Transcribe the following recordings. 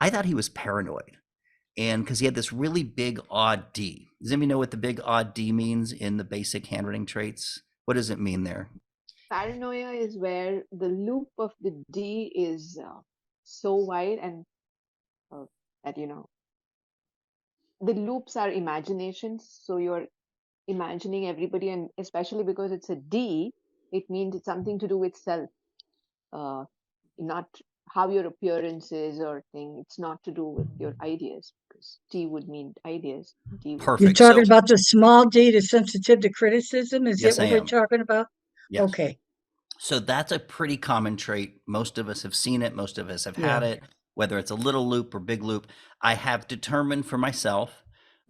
I thought he was paranoid. And because he had this really big odd D. Does anybody know what the big odd D means in the basic handwriting traits? What does it mean there? Paranoia is where the loop of the D is so wide and uh, that, the loops are imaginations. So you're imagining everybody, and especially because it's a D, it means it's something to do with self, uh, not how your appearance is or thing. It's not to do with your ideas because T would mean ideas. D would You're Perfect. mean talking So, about the small d, the sensitive to criticism? Is that yes, I what we're am. talking about? Yes. Okay. So that's a pretty common trait. Most of us have seen it. Most of us have had Yeah. it, whether it's a little loop or big loop. I have determined for myself,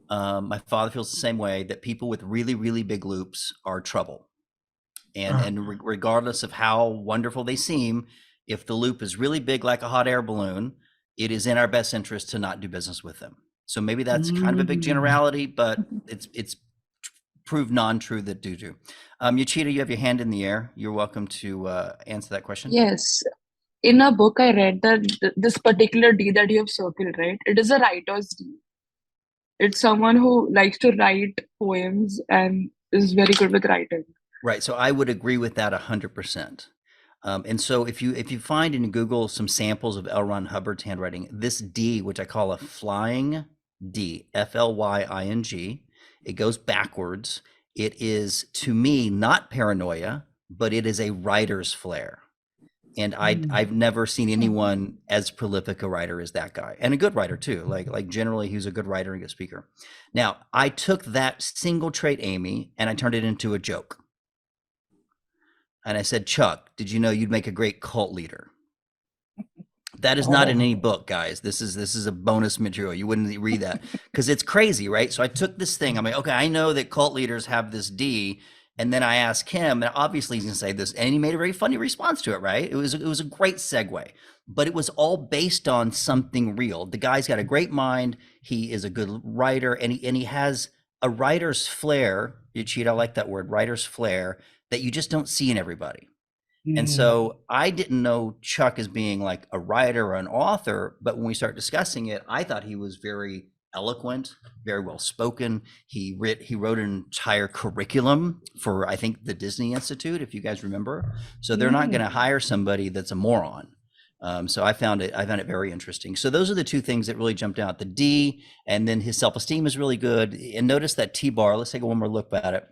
my father feels the same way, that people with really, really big loops are trouble. And Uh, regardless of how wonderful they seem, if the loop is really big like a hot air balloon, it is in our best interest to not do business with them. So maybe that's kind of a big mm. generality, but it's proved non-true that do. Yachida, you have your hand in the air. You're welcome to answer that question. Yes. In a book, I read that this particular D that you have circled, right? It is a writer's D. It's someone who likes to write poems and is very good with writing. Right. So I would agree with that 100%. And so if you find in Google some samples of L. Ron Hubbard's handwriting, this D, which I call a flying D, Flying, it goes backwards. It is, to me, not paranoia, but it is a writer's flair. And I've never seen anyone as prolific a writer as that guy, and a good writer too. Like generally, he's a good writer and good speaker. Now, I took that single trait, Amy, and I turned it into a joke. And I said, Chuck, did you know you'd make a great cult leader? That is not in any book, guys. This is a bonus material. You wouldn't read that because it's crazy, right? So I took this thing. I'm like, okay, I know that cult leaders have this D, and then I asked him, and obviously he's gonna say this, and he made a very funny response to it, right? It was a great segue, but it was all based on something real. The guy's got a great mind. He is a good writer, and he has a writer's flair. You cheat, I like that word, writer's flair, that you just don't see in everybody. And so I didn't know Chuck as being like a writer or an author, but when we start discussing it, I thought he was very eloquent, very well spoken. He wrote an entire curriculum for, I think, the Disney Institute, if you guys remember. So they're not going to hire somebody that's a moron. So I found it very interesting. So those are the two things that really jumped out: the D, and then his self-esteem is really good. And notice that T bar. Let's take one more look at it.